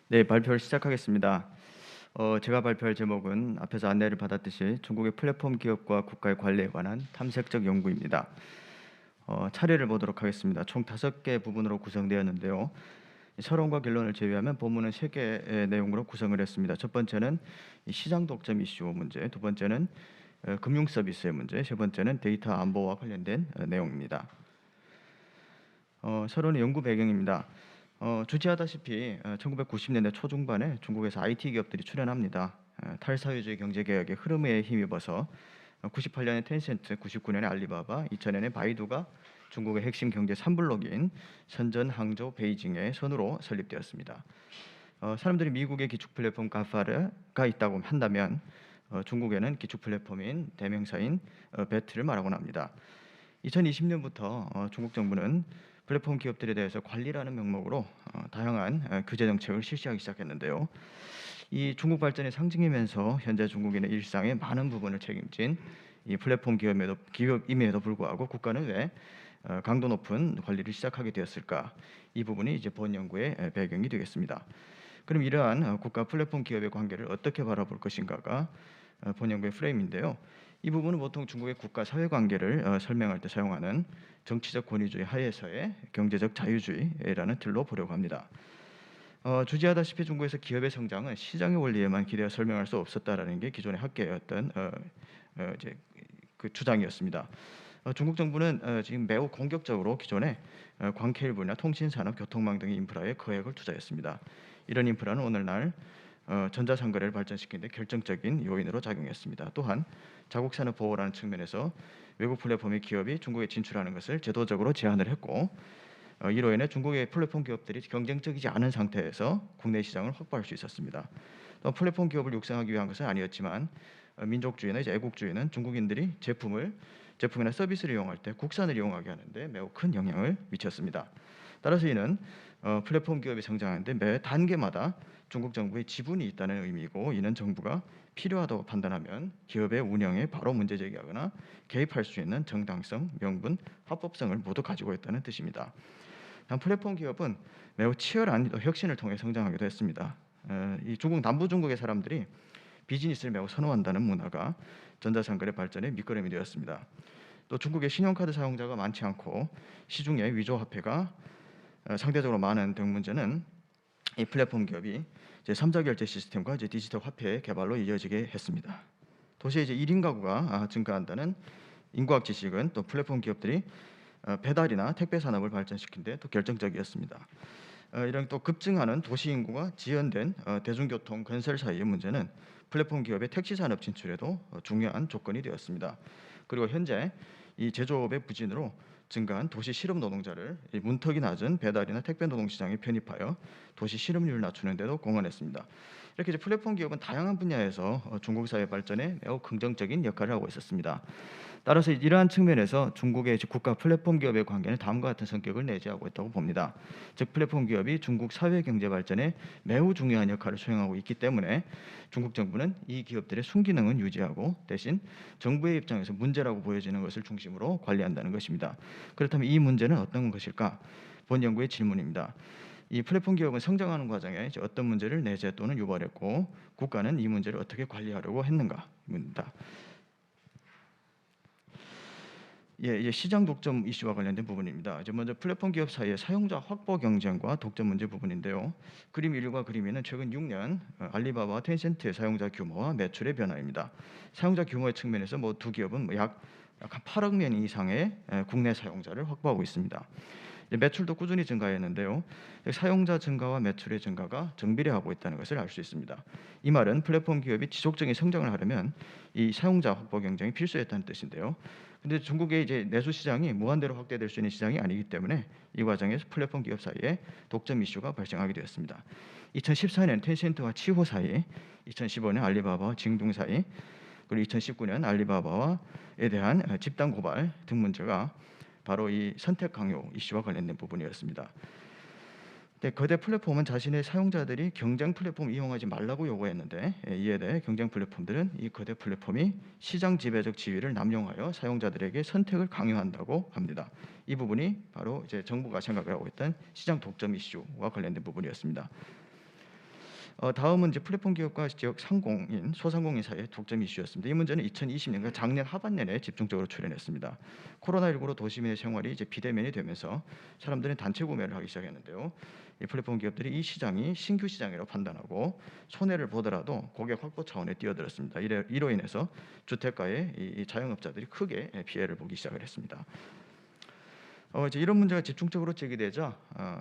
네, 발표를 시작하겠습니다. 제가 발표할 제목은 앞에서 안내를 받았듯이 중국의 플랫폼 기업과 국가의 관리에 관한 탐색적 연구입니다. 차례를 보도록 하겠습니다. 총 5개 부분으로 구성되었는데요. 서론과 결론을 제외하면 본문은 3개의 내용으로 구성을 했습니다. 첫 번째는 이 시장 독점 이슈 문제, 두 번째는 금융 서비스의 문제, 세 번째는 데이터 안보와 관련된 내용입니다. 서론의 연구 배경입니다. 주지하다시피 1990년대 초중반에 중국에서 IT 기업들이 출현합니다. 탈사회주의 경제개혁의 흐름에 힘입어서 98년에 텐센트, 99년에 알리바바, 2000년에 바이두가 중국의 핵심 경제 3블록인 선전, 항저우, 베이징의 선으로 설립되었습니다. 사람들이 미국의 기축 플랫폼 가파가 있다고 한다면 중국에는 기축 플랫폼인 대명사인 베트를 말하곤 합니다. 2020년부터 중국 정부는 플랫폼 기업들에 대해서 관리라는 명목으로 다양한 규제 정책을 실시하기 시작했는데요. 이 중국 발전의 상징이면서 현재 중국인의 일상의 많은 부분을 책임진 이 플랫폼 기업임에도 불구하고 국가는 왜 강도 높은 관리를 시작하게 되었을까? 이 부분이 이제 본 연구의 배경이 되겠습니다. 그럼 이러한 국가 플랫폼 기업의 관계를 어떻게 바라볼 것인가가 본 연구의 프레임인데요. 이 부분은 보통 중국의 국가 사회 관계를 설명할 때 사용하는 정치적 권위주의 하에서의 경제적 자유주의라는 틀로 보려고 합니다. 주지하다시피 중국에서 기업의 성장은 시장의 원리에만 기대어 설명할 수 없었다라는 게 기존의 학계의 어떤 이제 그 주장이었습니다. 중국 정부는 지금 매우 공격적으로 기존의 광케이블이나 통신산업, 교통망 등의 인프라에 거액을 투자했습니다. 이런 인프라는 오늘날 전자상거래를 발전시키는 데 결정적인 요인으로 작용했습니다. 또한 자국산업 보호라는 측면에서 외국 플랫폼의 기업이 중국에 진출하는 것을 제도적으로 제한을 했고, 이로 인해 중국의 플랫폼 기업들이 경쟁적이지 않은 상태에서 국내 시장을 확보할 수 있었습니다. 또 플랫폼 기업을 육성하기 위한 것은 아니었지만 민족주의나 이제 애국주의는 중국인들이 제품이나 서비스를 이용할 때 국산을 이용하게 하는데 매우 큰 영향을 미쳤습니다. 따라서 이는 플랫폼 기업이 성장하는데 매 단계마다 중국 정부의 지분이 있다는 의미이고, 이는 정부가 필요하다고 판단하면 기업의 운영에 바로 문제 제기하거나 개입할 수 있는 정당성, 명분, 합법성을 모두 가지고 있다는 뜻입니다. 플랫폼 기업은 매우 치열한 혁신을 통해 성장하기도 했습니다. 이 중국 남부 중국의 사람들이 비즈니스를 매우 선호한다는 문화가 전자상거래 발전의 밑거름이 되었습니다. 또 중국의 신용카드 사용자가 많지 않고 시중에 위조 화폐가 상대적으로 많은 등 문제는 이 플랫폼 기업이 이제 3자 결제 시스템과 이제 디지털 화폐 개발로 이어지게 했습니다. 도시에 이제 1인 가구가 증가한다는 인구학 지식은 또 플랫폼 기업들이 배달이나 택배 산업을 발전시킨 데 또 결정적이었습니다. 이런 또 급증하는 도시 인구가 지연된 대중교통 건설 사이의 문제는 플랫폼 기업의 택시 산업 진출에도 중요한 조건이 되었습니다. 그리고 현재 이 제조업의 부진으로 증가한 도시 실업 노동자를 문턱이 낮은 배달이나 택배 노동 시장에 편입하여 도시 실업률을 낮추는 데도 공헌했습니다. 이렇게 이제 플랫폼 기업은 다양한 분야에서 중국 사회 발전에 매우 긍정적인 역할을 하고 있었습니다. 따라서 이러한 측면에서 중국의 국가 플랫폼 기업의 관계는 다음과 같은 성격을 내재하고 있다고 봅니다. 즉 플랫폼 기업이 중국 사회 경제 발전에 매우 중요한 역할을 수행하고 있기 때문에 중국 정부는 이 기업들의 순기능은 유지하고 대신 정부의 입장에서 문제라고 보여지는 것을 중심으로 관리한다는 것입니다. 그렇다면 이 문제는 어떤 것일까? 본 연구의 질문입니다. 이 플랫폼 기업은 성장하는 과정에 어떤 문제를 내재 또는 유발했고 국가는 이 문제를 어떻게 관리하려고 했는가?입니다. 이제 시장 독점 이슈와 관련된 부분입니다. 이제 먼저 플랫폼 기업 사이의 사용자 확보 경쟁과 독점 문제 부분인데요. 그림 1과 그림 2는 최근 6년 알리바바와 텐센트의 사용자 규모와 매출의 변화입니다. 사용자 규모의 측면에서 두 기업은 약 8억 명 이상의 국내 사용자를 확보하고 있습니다. 매출도 꾸준히 증가했는데요. 사용자 증가와 매출의 증가가 정비례하고 있다는 것을 알 수 있습니다. 이 말은 플랫폼 기업이 지속적인 성장을 하려면 이 사용자 확보 경쟁이 필수였다는 뜻인데요. 근데 중국의 이제 내수 시장이 무한대로 확대될 수 있는 시장이 아니기 때문에 이 과정에서 플랫폼 기업 사이에 독점 이슈가 발생하게 되었습니다. 2014년 텐센트와 치호 사이, 2015년 알리바바와 징둥 사이, 그리고 2019년 알리바바와에 대한 집단 고발 등 문제가 바로 이 선택 강요 이슈와 관련된 부분이었습니다. 거대 플랫폼은 자신의 사용자들이 경쟁 플랫폼을 이용하지 말라고 요구했는데, 이에 대해 경쟁 플랫폼들은 이 거대 플랫폼이 시장 지배적 지위를 남용하여 사용자들에게 선택을 강요한다고 합니다. 이 부분이 바로 이제 정부가 생각을 하고 있던 시장 독점 이슈와 관련된 부분이었습니다. 다음은 이제 플랫폼 기업과 지역 상공인, 소상공인 사이의 독점 이슈였습니다. 이 문제는 2020년, 그러니까 작년 하반년에 집중적으로 출현했습니다. 코로나19로 도시민의 생활이 이제 비대면이 되면서 사람들은 단체 구매를 하기 시작했는데요. 이 플랫폼 기업들이 이 시장이 신규 시장이라고 판단하고 손해를 보더라도 고객 확보 차원에 뛰어들었습니다. 이로 인해서 주택가의 이 자영업자들이 크게 피해를 보기 시작을 했습니다. 이제 이런 문제가 집중적으로 제기되자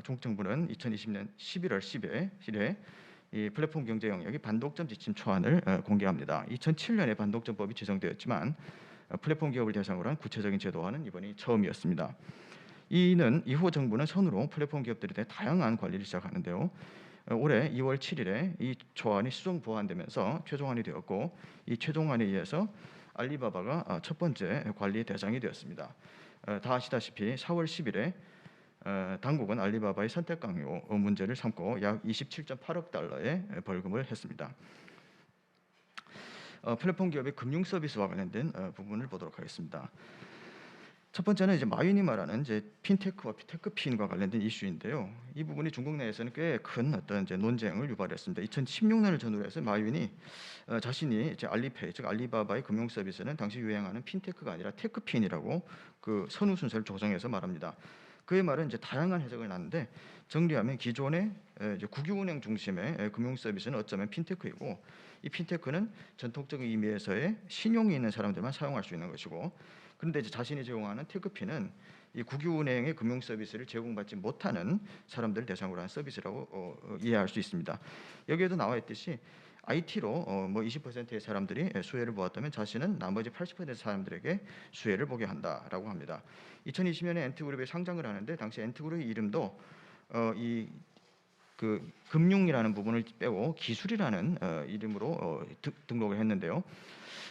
중국 정부는 2020년 11월 10일에 이 플랫폼 경제 영역의 반독점 지침 초안을 공개합니다. 2007년에 반독점법이 제정되었지만 플랫폼 기업을 대상으로 한 구체적인 제도화는 이번이 처음이었습니다. 이는 이후 정부는 선으로 플랫폼 기업들에 대해 다양한 관리를 시작하는데요. 올해 2월 7일에 이 초안이 수정 보완되면서 최종안이 되었고, 이 최종안에 의해서 알리바바가 첫 번째 관리 대상이 되었습니다. 다 아시다시피 4월 10일에 당국은 알리바바의 선택 강요 문제를 삼고 약 27.8억 달러의 벌금을 했습니다. 플랫폼 기업의 금융 서비스와 관련된 부분을 보도록 하겠습니다. 첫 번째는 이제 마윈이 말하는 이제 핀테크와 테크핀과 관련된 이슈인데요. 이 부분이 중국 내에서는 꽤 큰 어떤 이제 논쟁을 유발했습니다. 2016년을 전후로 해서 마윈이 자신이 이제 알리페이, 즉 알리바바의 금융 서비스는 당시 유행하는 핀테크가 아니라 테크핀이라고 그 선후 순서를 조정해서 말합니다. 그의 말은 이제 다양한 해석을 하는데 정리하면 기존의 이제 국유은행 중심의 금융 서비스는 어쩌면 핀테크이고, 이 핀테크는 전통적인 의미에서의 신용이 있는 사람들만 사용할 수 있는 것이고, 그런데 이제 자신이 제공하는 테크핀은 이 국유은행의 금융 서비스를 제공받지 못하는 사람들을 대상으로 한 서비스라고 이해할 수 있습니다. 여기에도 나와 있듯이 IT로 뭐 20%의 사람들이 수혜를 보았다면 자신은 나머지 80%의 사람들에게 수혜를 보게 한다라고 합니다. 2020년에 엔트그룹에 상장을 하는데 당시 엔트그룹의 이름도 이 그 금융이라는 부분을 빼고 기술이라는 이름으로 등록을 했는데요.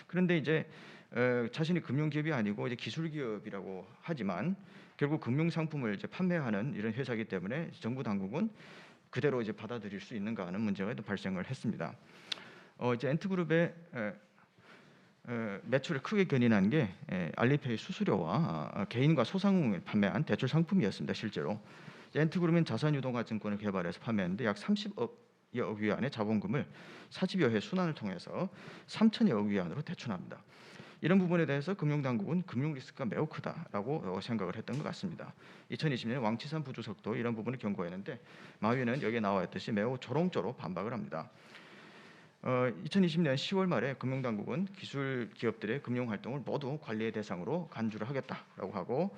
그런데 이제 자신이 금융 기업이 아니고 이제 기술 기업이라고 하지만 결국 금융 상품을 이제 판매하는 이런 회사이기 때문에 정부 당국은 그대로 이제 받아들일 수 있는가 하는 문제가 또 발생을 했습니다. 이제 엔트그룹의 매출을 크게 견인한 게 알리페이 수수료와 개인과 소상공인이 판매한 대출 상품이었습니다. 실제로 엔트그룹은 자산유동화 증권을 개발해서 판매했는데 약 30억 위안의 자본금을 40여 회 순환을 통해서 3천여억 위안으로 대출합니다. 이런 부분에 대해서 금융당국은 금융 리스크가 매우 크다라고 생각을 했던 것 같습니다. 2020년 왕치산 부주석도 이런 부분을 경고했는데 마윈은 여기에 나와 있듯이 매우 조롱조로 반박을 합니다. 2020년 10월 말에 금융당국은 기술 기업들의 금융 활동을 모두 관리의 대상으로 간주를 하겠다라고 하고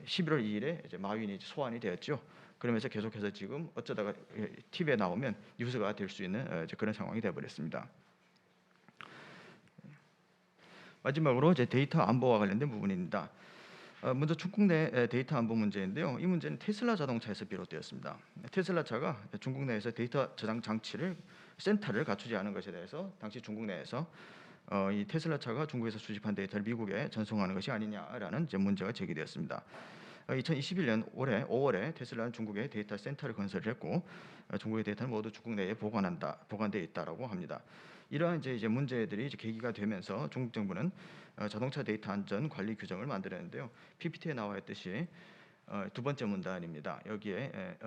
11월 2일에 이제 마윈이 소환이 되었죠. 그러면서 계속해서 지금 어쩌다가 TV에 나오면 뉴스가 될 수 있는 그런 상황이 되어버렸습니다. 마지막으로 이제 데이터 안보와 관련된 부분입니다. 먼저 중국 내 데이터 안보 문제인데요. 이 문제는 테슬라 자동차에서 비롯되었습니다. 테슬라 차가 중국 내에서 데이터 저장 장치를 센터를 갖추지 않은 것에 대해서 당시 중국 내에서 이 테슬라 차가 중국에서 수집한 데이터를 미국에 전송하는 것이 아니냐라는 이제 문제가 제기되었습니다. 2021년 올해 5월에 테슬라는 중국에 데이터 센터를 건설을 했고 중국의 데이터는 모두 중국 내에 보관되어 있다라고 합니다. 이러한 이제 문제들이 이제 계기가 되면서 중국 정부는 자동차 데이터 안전 관리 규정을 만들었는데요. PPT에 나와 있듯이 두 번째 문단입니다. 여기에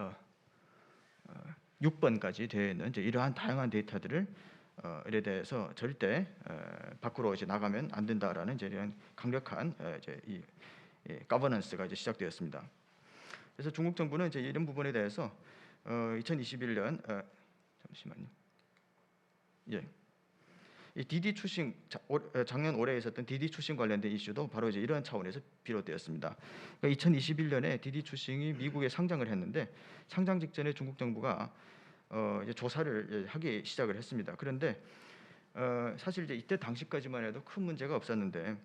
6번까지 되어 있는 이제 이러한 다양한 데이터들을 에 대해서 절대 밖으로 이제 나가면 안 된다라는 이제 이런 강력한 이제 이 거버넌스가 이제 시작되었습니다. 그래서 중국 정부는 이제 이런 부분에 대해서 2021년 잠시만요. 예. 이 디디 추싱 작년 올해 있었던 디디 추싱 관련된 이슈도 바로 이제 이러한 차원에서 비롯되었습니다. 그러니까 2021년에 디디 추싱이 미국에 상장을 했는데 상장 직전에 중국 정부가 이제 조사를 하기 시작을 했습니다. 그런데 사실 이제 이때 당시까지만 해도 큰 문제가 없었는데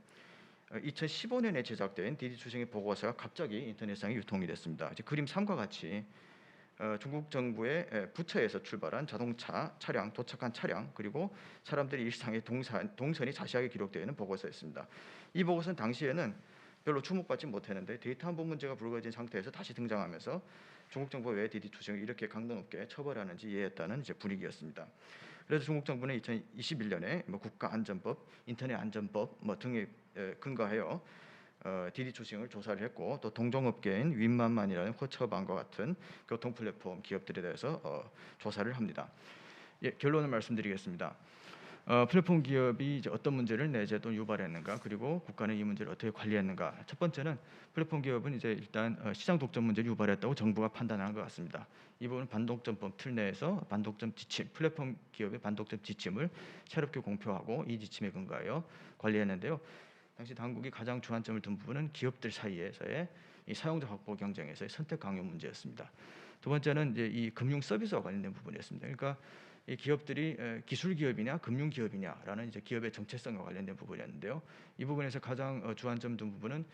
2015년에 제작된 디디 추싱의 보고서가 갑자기 인터넷상에 유통이 됐습니다. 이제 그림 3과 같이 중국 정부의 부처에서 출발한 자동차 차량, 도착한 차량, 그리고 사람들의 일상의 동선이 자세하게 기록되어 있는 보고서였습니다. 이 보고서는 당시에는 별로 주목받지 못했는데 데이터 안보 문제가 불거진 상태에서 다시 등장하면서 중국 정부가 왜 디디 추싱을 이렇게 강도 높게 처벌하는지 이해했다는 이제 분위기였습니다. 그래서 중국 정부는 2021년에 뭐 국가안전법, 인터넷안전법 뭐 등에 근거하여 디디 추싱을 조사를 했고 또 동종업계인 윈만만이라는 호처방과 같은 교통 플랫폼 기업들에 대해서 조사를 합니다. 예, 결론을 말씀드리겠습니다. 플랫폼 기업이 이제 어떤 문제를 내재 또는 유발했는가, 그리고 국가는 이 문제를 어떻게 관리했는가. 첫 번째는 플랫폼 기업은 이제 일단 시장 독점 문제를 유발했다고 정부가 판단한 것 같습니다. 이 부분은 반독점법 틀 내에서 반독점 지침, 플랫폼 기업의 반독점 지침을 새롭게 공표하고 이 지침에 근거하여 관리했는데요. 당시 당국이 가장 주안점을 둔 부분은 기업들 사이에서의 이 사용자 확보 경쟁에서의 선택 강요 문제였습니다. 두 번째는 이제 이 금융 서비스와 관련된 부분이었습니다. 그러니까 이 기업들이 기술 기업이냐 금융 기업이냐라는 이제 기업의 정체성과 관련된 부분이었는데요. 이 부분에서 가장 주안점 둔 부분은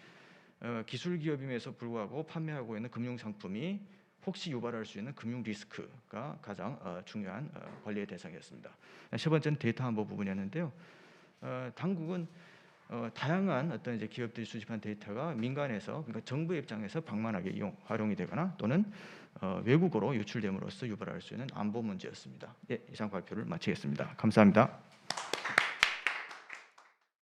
기술 기업임에도 불구하고 판매하고 있는 금융 상품이 혹시 유발할 수 있는 금융 리스크가 가장 중요한 관리의 대상이었습니다. 세 번째는 데이터 안보 부분이었는데요. 당국은 다양한 어떤 이제 기업들이 수집한 데이터가 민간에서, 그러니까 정부의 입장에서 방만하게 활용이 되거나 또는 외국으로 유출됨으로써 유발할 수 있는 안보 문제였습니다. 예, 이상 발표를 마치겠습니다. 감사합니다.